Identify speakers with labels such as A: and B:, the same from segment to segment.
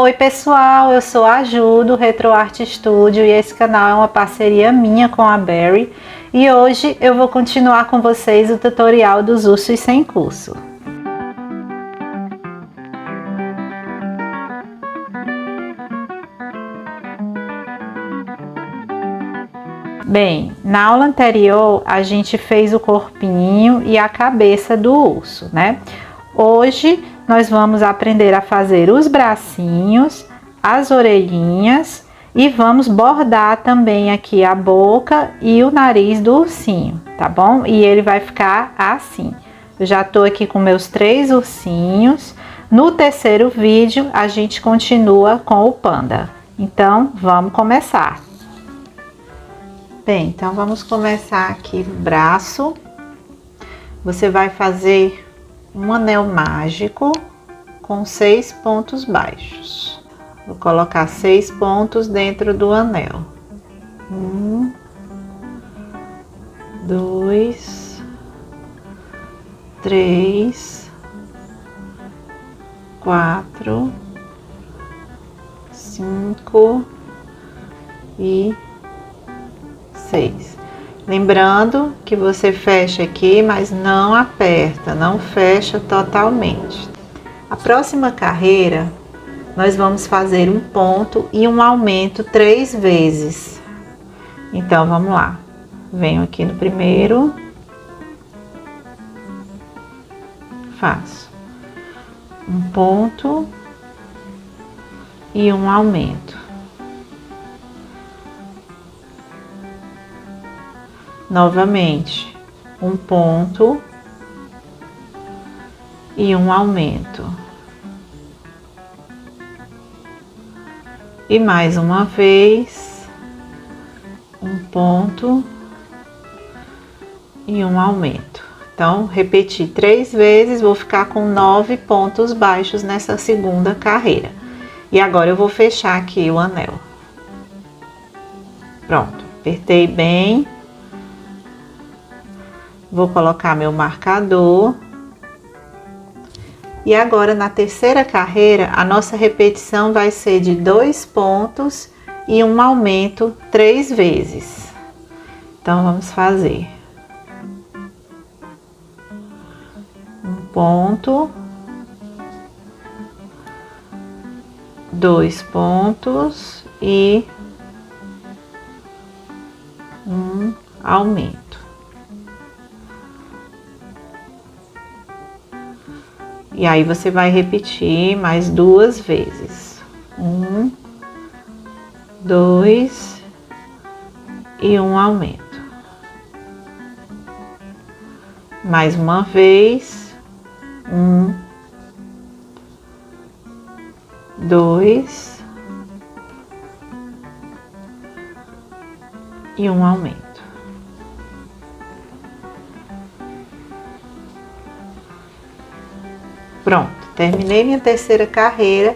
A: Oi pessoal, eu sou a Ju do RetroArt Studio e esse canal é uma parceria minha com a Berry e hoje eu vou continuar com vocês o tutorial dos ursos sem curso. Bem, na aula anterior a gente fez o corpinho e a cabeça do urso, né? Hoje nós vamos aprender a fazer os bracinhos, as orelhinhas e vamos bordar também aqui a boca e o nariz do ursinho, tá bom? E ele vai ficar assim. Eu já tô aqui com meus 3 ursinhos. No terceiro vídeo a gente continua com o panda. Então vamos começar. Bem, então vamos começar aqui o braço. Você vai fazer um anel mágico com 6 pontos baixos. Vou colocar 6 pontos dentro do anel. 1, 2, 3, 4, 5 e 6. Lembrando que você fecha aqui, mas não aperta, não fecha totalmente. A próxima carreira, nós vamos fazer um ponto e um aumento 3 vezes. Então, vamos lá. Venho aqui no primeiro. Faço um ponto e um aumento. Novamente, um ponto e um aumento. E mais uma vez, um ponto e um aumento. Então, repeti 3 vezes, vou ficar com 9 pontos baixos nessa segunda carreira. E agora eu vou fechar aqui o anel. Pronto, apertei bem. Vou colocar meu marcador. E agora, na terceira carreira, a nossa repetição vai ser de 2 pontos e um aumento 3 vezes. Então, vamos fazer. Um ponto. 2 pontos e um aumento. E aí, você vai repetir mais 2 vezes. 1, 2 e um aumento. Mais uma vez. 1, 2 e um aumento. Pronto, terminei minha terceira carreira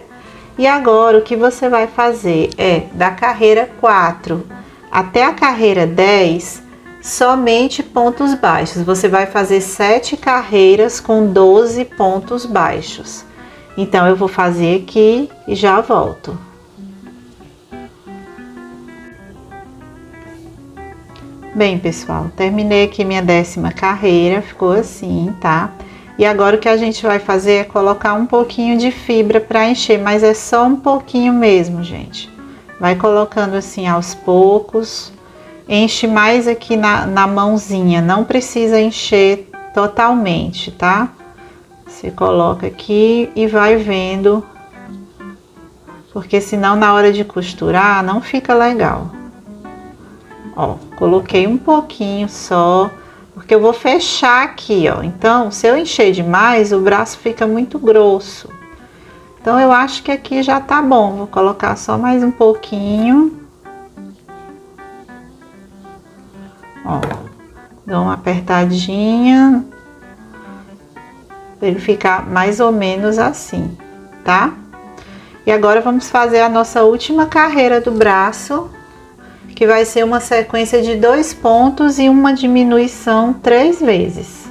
A: e agora o que você vai fazer é da carreira 4 até a carreira 10, somente pontos baixos. Você vai fazer 7 carreiras com 12 pontos baixos. Então, eu vou fazer aqui e já volto. Bem, pessoal, terminei aqui minha 10ª carreira, ficou assim, tá? E agora o que a gente vai fazer é colocar um pouquinho de fibra para encher, mas é só um pouquinho mesmo, gente. Vai colocando assim aos poucos, enche mais aqui na mãozinha, não precisa encher totalmente, tá? Você coloca aqui e vai vendo, porque senão na hora de costurar não fica legal. Ó, coloquei um pouquinho só. Porque eu vou fechar aqui, ó. Então, se eu encher demais, o braço fica muito grosso. Então, eu acho que aqui já tá bom. Vou colocar só mais um pouquinho. Ó, dou uma apertadinha. Pra ele ficar mais ou menos assim, tá? E agora, vamos fazer a nossa última carreira do braço, que vai ser uma sequência de 2 pontos e uma diminuição 3 vezes.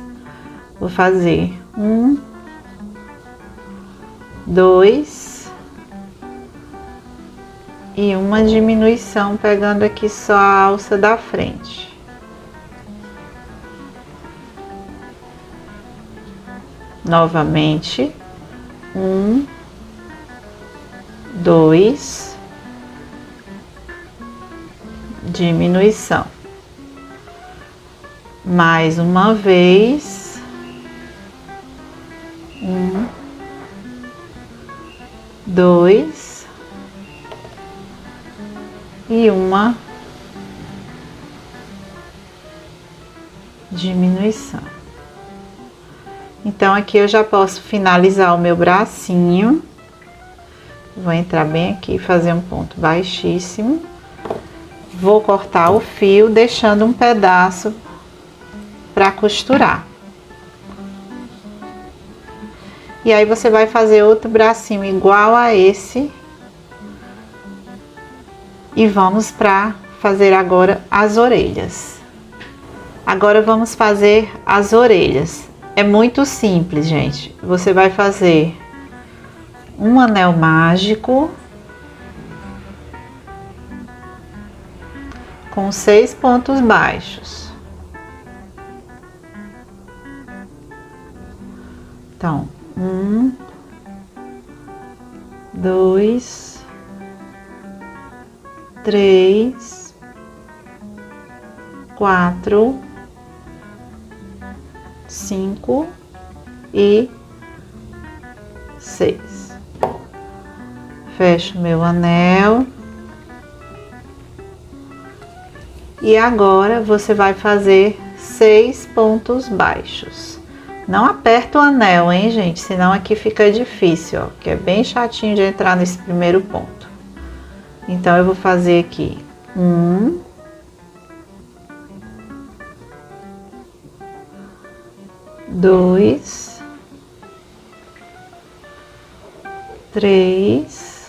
A: Vou fazer 1, 2 e uma diminuição pegando aqui só a alça da frente. Novamente, 1, 2, diminuição. Mais uma vez, 1, 2 e uma diminuição. Então, aqui eu já posso finalizar o meu bracinho. Vou entrar bem aqui, fazer um ponto baixíssimo. Vou cortar o fio, deixando um pedaço para costurar. E aí, você vai fazer outro bracinho igual a esse. E vamos para fazer agora as orelhas. Agora, vamos fazer as orelhas. É muito simples, gente. Você vai fazer um anel mágico com 6 pontos baixos. Então, 1, 2, 3, 4, 5 e 6. Fecho meu anel. E agora você vai fazer 6 pontos baixos. Não aperta o anel, hein, gente? Senão aqui fica difícil, ó, que é bem chatinho de entrar nesse primeiro ponto. Então, eu vou fazer aqui 1, 2, 3,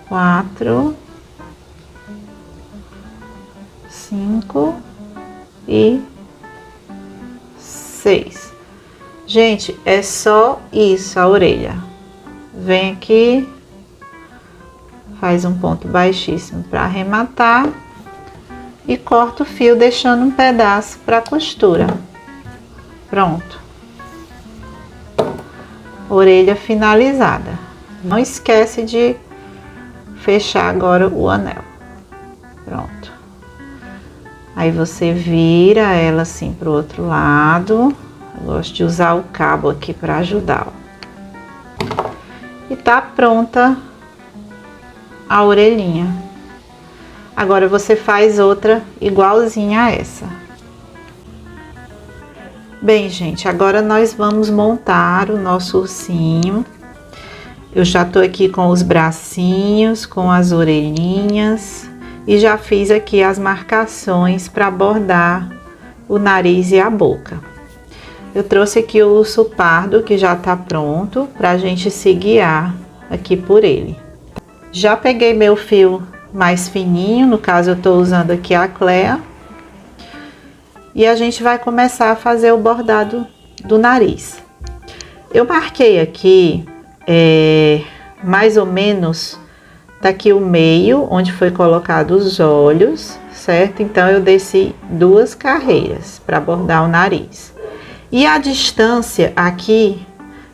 A: 4, 5 e 6. Gente, é só isso a orelha. Vem aqui, faz um ponto baixíssimo para arrematar e corta o fio, deixando um pedaço para costura. Pronto. Orelha finalizada. Não esquece de fechar agora o anel. Pronto. Aí você vira ela assim pro outro lado. Eu gosto de usar o cabo aqui para ajudar, ó. E tá pronta a orelhinha. Agora você faz outra igualzinha a essa. Bem, gente, agora nós vamos montar o nosso ursinho. Eu já tô aqui com os bracinhos, com as orelhinhas e já fiz aqui as marcações para bordar o nariz e a boca. Eu trouxe aqui o urso pardo que já tá pronto pra gente se guiar aqui por ele. Já peguei meu fio mais fininho, no caso eu tô usando aqui a Clea. E a gente vai começar a fazer o bordado do nariz. Eu marquei aqui, mais ou menos, tá aqui o meio, onde foi colocado os olhos, certo? Então, eu desci 2 carreiras para bordar o nariz. E a distância aqui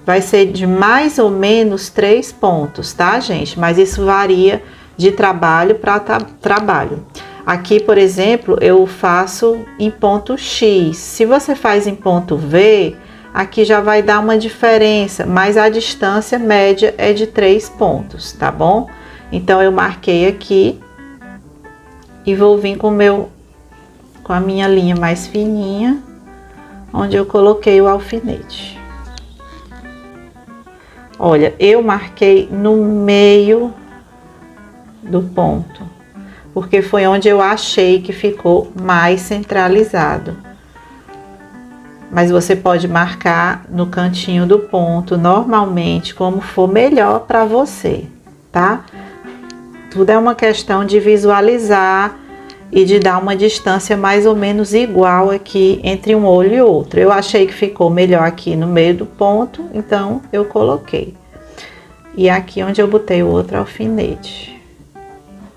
A: vai ser de mais ou menos 3 pontos, tá, gente? Mas isso varia de trabalho para trabalho. Aqui, por exemplo, eu faço em ponto X. Se você faz em ponto V, aqui já vai dar uma diferença, mas a distância média é de 3 pontos, tá bom? Então, eu marquei aqui e vou vir com a minha linha mais fininha, onde eu coloquei o alfinete. Olha, eu marquei no meio do ponto, porque foi onde eu achei que ficou mais centralizado. Mas você pode marcar no cantinho do ponto, normalmente, como for melhor para você, tá? Tudo é uma questão de visualizar e de dar uma distância mais ou menos igual aqui entre um olho e outro. Eu achei que ficou melhor aqui no meio do ponto, então eu coloquei. e aqui onde eu botei o outro alfinete.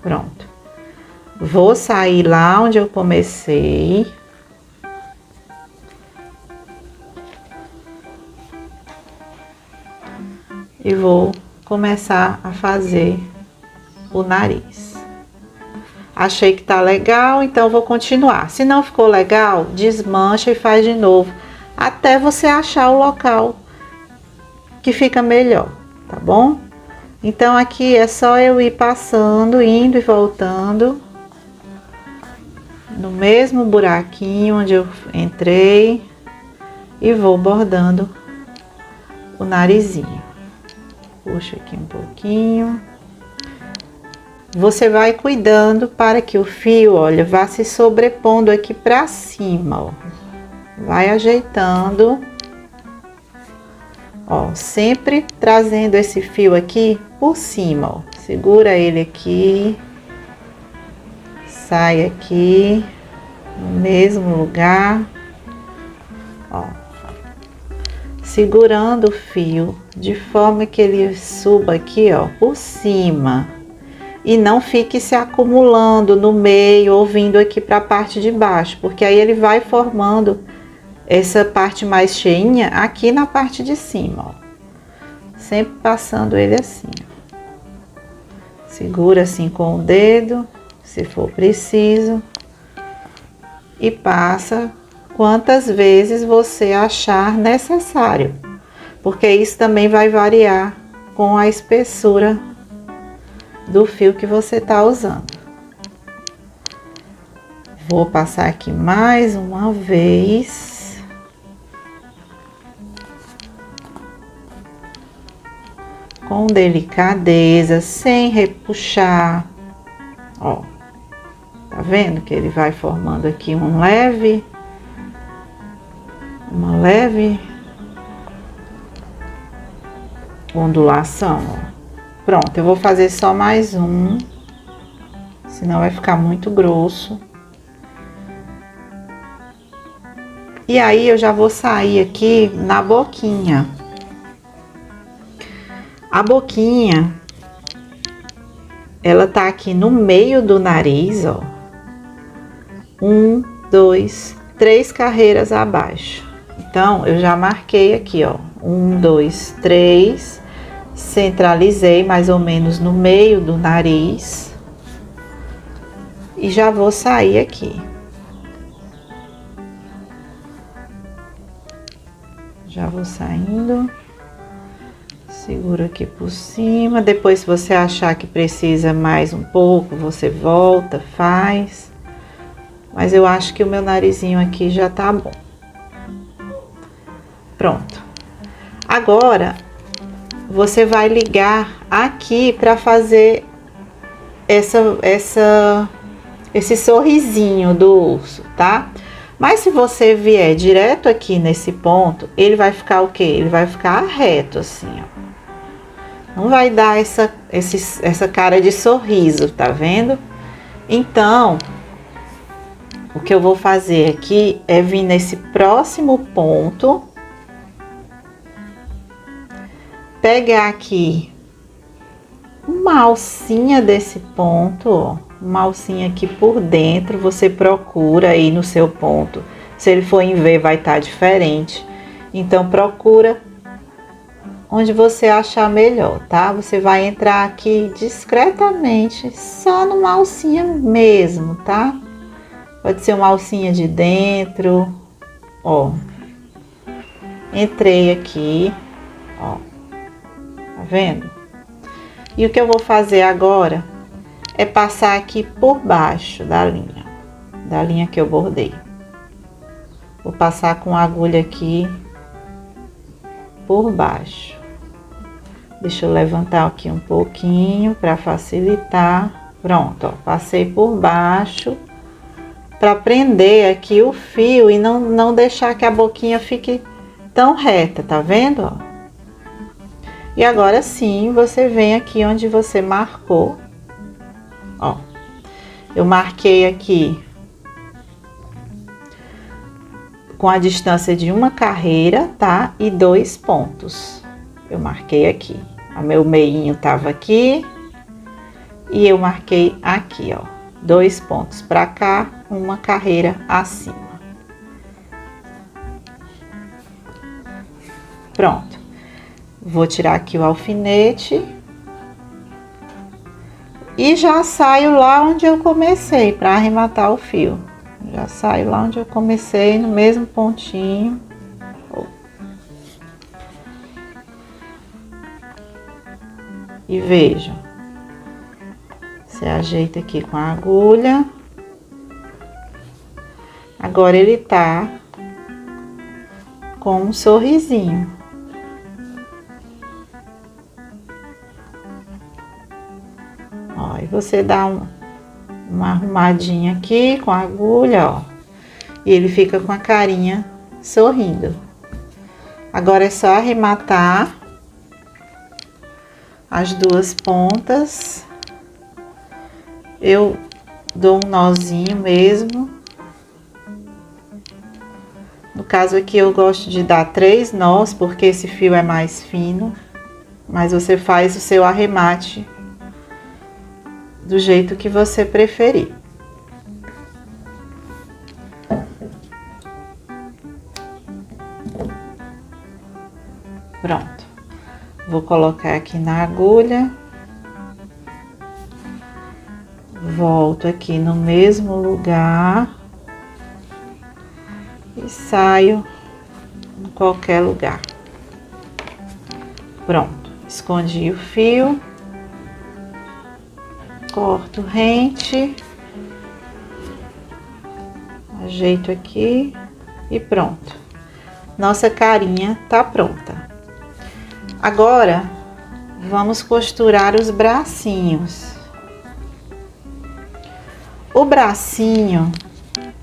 A: Pronto. Vou sair lá onde eu comecei. E vou começar a fazer o nariz. Achei que tá legal, então vou continuar. Se não ficou legal, desmancha e faz de novo, até você achar o local que fica melhor, tá bom? Então aqui é só eu ir passando, indo e voltando no mesmo buraquinho onde eu entrei e vou bordando o narizinho. Puxa aqui um pouquinho. Você vai cuidando para que o fio, olha, vá se sobrepondo aqui pra cima, ó. Vai ajeitando. Ó, sempre trazendo esse fio aqui por cima, ó. Segura ele aqui. Sai aqui, no mesmo lugar. Ó. Segurando o fio de forma que ele suba aqui, ó, por cima. E não fique se acumulando no meio ou vindo aqui para a parte de baixo, porque aí ele vai formando essa parte mais cheinha aqui na parte de cima, ó. Sempre passando ele assim, ó. Segura assim com o dedo, se for preciso, e passa quantas vezes você achar necessário, porque isso também vai variar com a espessura do fio que você tá usando. Vou passar aqui mais uma vez. Com delicadeza, sem repuxar. Ó, tá vendo que ele vai formando aqui uma leve ondulação, ó. Pronto, eu vou fazer só mais um, senão vai ficar muito grosso. E aí eu já vou sair aqui na boquinha. A boquinha, ela tá aqui no meio do nariz, ó. 1, 2, 3 carreiras abaixo. Então, eu já marquei aqui, ó. 1, 2, 3. Centralizei mais ou menos no meio do nariz. E já vou sair aqui. Já vou saindo. Segura aqui por cima. Depois, se você achar que precisa mais um pouco, você volta, faz. Mas eu acho que o meu narizinho aqui já tá bom. Pronto. Agora, você vai ligar aqui para fazer esse sorrisinho do urso, tá? Mas se você vier direto aqui nesse ponto, ele vai ficar o quê? Ele vai ficar reto assim, ó. Não vai dar essa cara de sorriso, tá vendo? Então, o que eu vou fazer aqui é vir nesse próximo ponto, pegar aqui uma alcinha desse ponto, ó, uma alcinha aqui por dentro, você procura aí no seu ponto. Se ele for em V, vai estar diferente. Então, procura onde você achar melhor, tá? Você vai entrar aqui discretamente, só numa alcinha mesmo, tá? Pode ser uma alcinha de dentro, ó. Entrei aqui, ó. Tá vendo? E o que eu vou fazer agora é passar aqui por baixo da linha que eu bordei. Vou passar com a agulha aqui por baixo. Deixa eu levantar aqui um pouquinho para facilitar. Pronto, ó, passei por baixo para prender aqui o fio e não deixar que a boquinha fique tão reta, tá vendo, ó? E agora sim, você vem aqui onde você marcou, ó. Eu marquei aqui com a distância de uma carreira, tá? E 2 pontos. Eu marquei aqui. O meu meinho tava aqui e eu marquei aqui, ó, 2 pontos para cá, uma carreira acima. Pronto. Vou tirar aqui o alfinete e já saio lá onde eu comecei para arrematar o fio. Já saio lá onde eu comecei, no mesmo pontinho. E veja, você ajeita aqui com a agulha. Agora ele tá com um sorrisinho. Ó, e você dá uma arrumadinha aqui com a agulha, ó. E ele fica com a carinha sorrindo. Agora é só arrematar as 2 pontas. Eu dou um nozinho mesmo. No caso aqui eu gosto de dar 3 nós, porque esse fio é mais fino. Mas você faz o seu arremate do jeito que você preferir. Pronto. Vou colocar aqui na agulha. Volto aqui no mesmo lugar. E saio em qualquer lugar. Pronto. Escondi o fio. Corto rente. Ajeito aqui. E pronto. Nossa carinha tá pronta. Agora, vamos costurar os bracinhos. O bracinho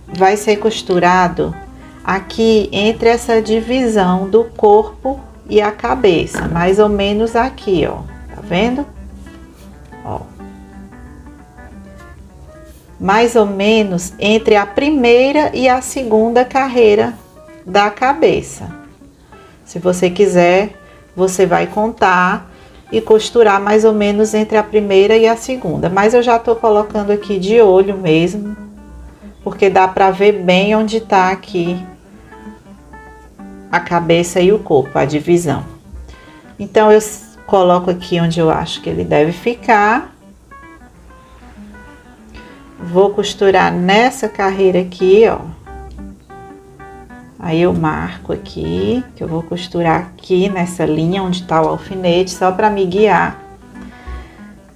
A: vai ser costurado aqui entre essa divisão do corpo e a cabeça, mais ou menos aqui, ó. Tá vendo? Ó. Mais ou menos entre a primeira e a segunda carreira da cabeça. Se você quiser, você vai contar e costurar mais ou menos entre a primeira e a segunda. Mas eu já tô colocando aqui de olho mesmo, porque dá pra ver bem onde tá aqui a cabeça e o corpo, a divisão. Então, eu coloco aqui onde eu acho que ele deve ficar. Vou costurar nessa carreira aqui, ó. Aí eu marco aqui, que eu vou costurar aqui nessa linha onde tá o alfinete, só para me guiar.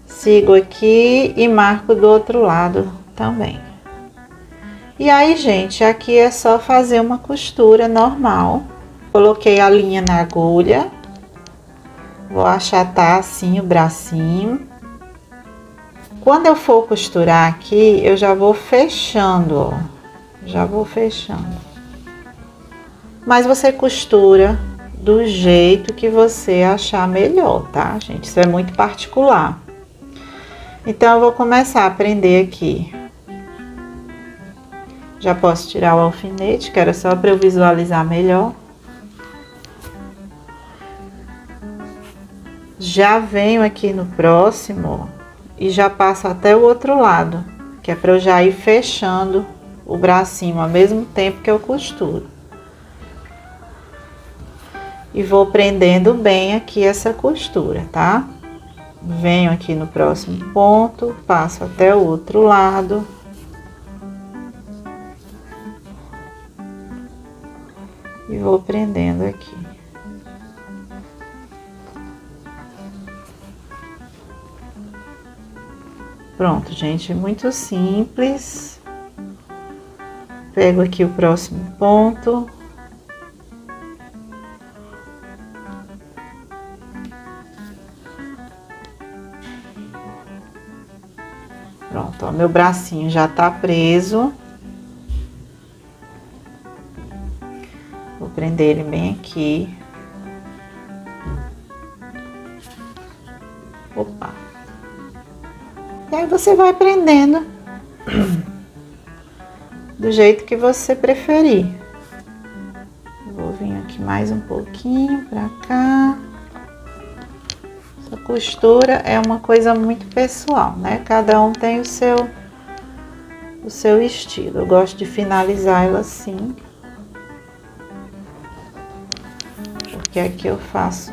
A: Sigo aqui e marco do outro lado também. E aí, gente, aqui é só fazer uma costura normal. Coloquei a linha na agulha. Vou achatar assim o bracinho. Quando eu for costurar aqui, eu já vou fechando, ó. Já vou fechando. Mas você costura do jeito que você achar melhor, tá, gente? Isso é muito particular. Então, eu vou começar a prender aqui. Já posso tirar o alfinete, que era só para eu visualizar melhor. Já venho aqui no próximo e já passo até o outro lado, que é para eu já ir fechando o bracinho ao mesmo tempo que eu costuro. E vou prendendo bem aqui essa costura, tá? Venho aqui no próximo ponto, passo até o outro lado. E vou prendendo aqui. Pronto, gente, muito simples. Pego aqui o próximo ponto. Pronto, ó, meu bracinho já tá preso. Vou prender ele bem aqui. Opa! E aí você vai prendendo do jeito que você preferir. Vou vir aqui mais um pouquinho pra cá. A costura é uma coisa muito pessoal, né? Cada um tem o seu estilo. Eu gosto de finalizar ela assim. Porque aqui eu faço.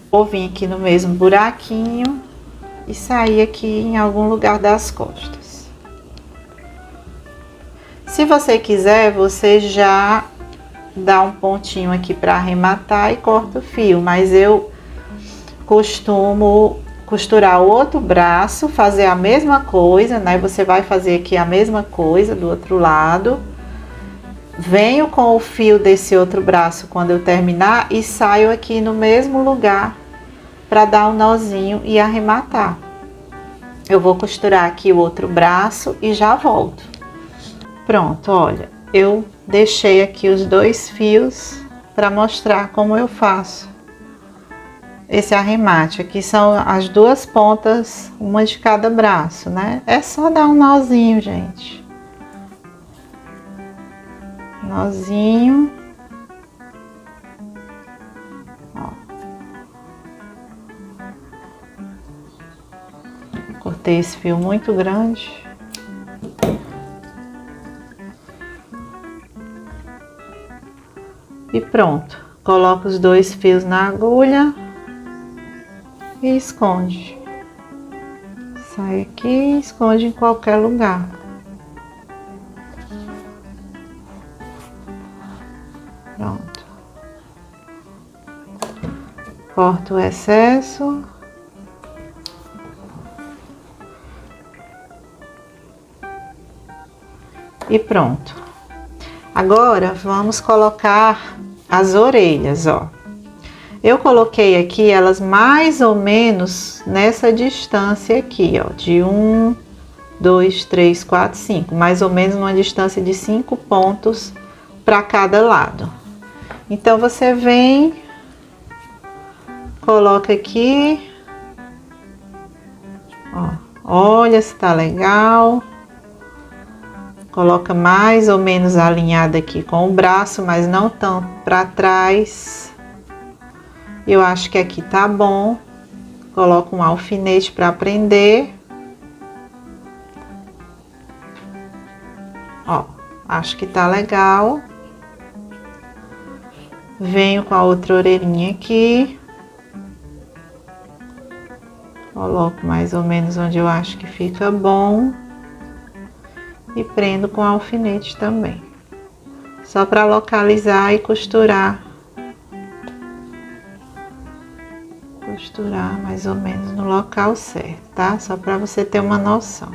A: Vou vir aqui no mesmo buraquinho e sair aqui em algum lugar das costas. Se você quiser, você já dá um pontinho aqui para arrematar e corta o fio, mas eu costumo costurar o outro braço, fazer a mesma coisa, né? Você vai fazer aqui a mesma coisa do outro lado. Venho com o fio desse outro braço quando eu terminar e saio aqui no mesmo lugar para dar um nozinho e arrematar. Eu vou costurar aqui o outro braço e já volto. Pronto, olha, eu deixei aqui os 2 fios para mostrar como eu faço esse arremate. Aqui são as 2 pontas, uma de cada braço, né? É só dar um nozinho, gente. Nozinho. Ó. Cortei esse fio muito grande. E pronto. Coloco os 2 fios na agulha e esconde. Sai aqui e esconde em qualquer lugar. Pronto. Corto o excesso. E pronto. Agora vamos colocar as orelhas, ó. Eu coloquei aqui elas mais ou menos nessa distância aqui, ó, de 1, 2, 3, 4, 5, mais ou menos uma distância de 5 pontos para cada lado. Então você vem, coloca aqui, ó, olha se tá legal. Coloca mais ou menos alinhada aqui com o braço, mas não tanto para trás. Eu acho que aqui tá bom. Coloco um alfinete para prender. Ó, acho que tá legal. Venho com a outra orelhinha aqui. Coloco mais ou menos onde eu acho que fica bom. E prendo com alfinete também. Só para localizar e costurar. Costurar mais ou menos no local certo, tá? Só para você ter uma noção.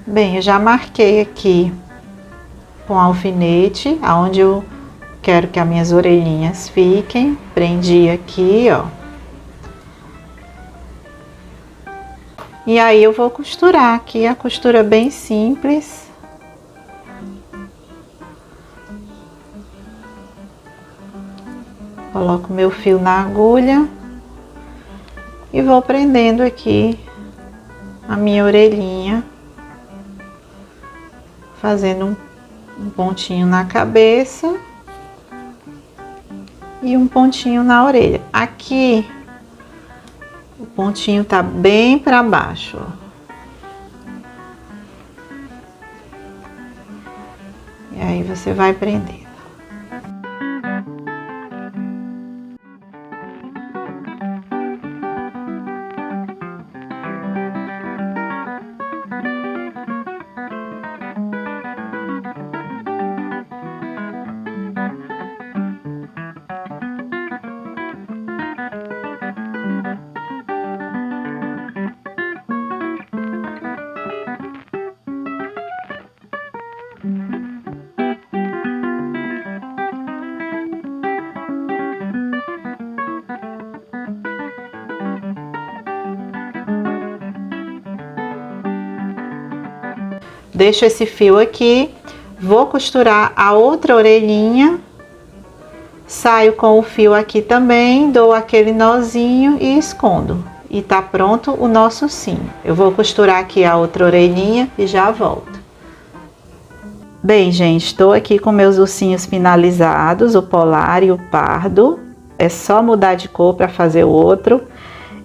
A: Bem, eu já marquei aqui com alfinete, aonde eu quero que as minhas orelhinhas fiquem. Prendi aqui, ó. E aí eu vou costurar aqui, a costura bem simples. Coloco meu fio na agulha e vou prendendo aqui a minha orelhinha, fazendo um pontinho na cabeça e um pontinho na orelha. Aqui o pontinho tá bem para baixo, ó. E aí você vai prender. Deixo esse fio aqui, vou costurar a outra orelhinha, saio com o fio aqui também, dou aquele nozinho e escondo. E tá pronto o nosso cinho. Eu vou costurar aqui a outra orelhinha e já volto. Bem, gente, estou aqui com meus ursinhos finalizados, o polar e o pardo. É só mudar de cor para fazer o outro.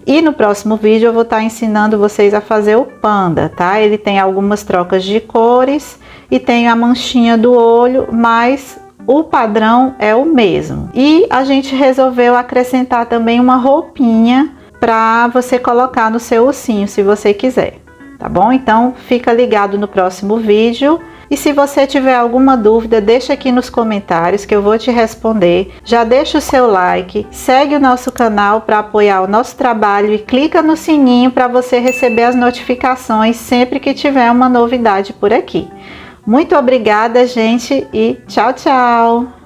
A: E no próximo vídeo eu vou estar ensinando vocês a fazer o panda, tá? Ele tem algumas trocas de cores e tem a manchinha do olho, mas o padrão é o mesmo. E a gente resolveu acrescentar também uma roupinha para você colocar no seu ursinho, se você quiser, tá bom? Então fica ligado no próximo vídeo. E se você tiver alguma dúvida, deixa aqui nos comentários que eu vou te responder. Já deixa o seu like, segue o nosso canal para apoiar o nosso trabalho e clica no sininho para você receber as notificações sempre que tiver uma novidade por aqui. Muito obrigada, gente, e tchau, tchau!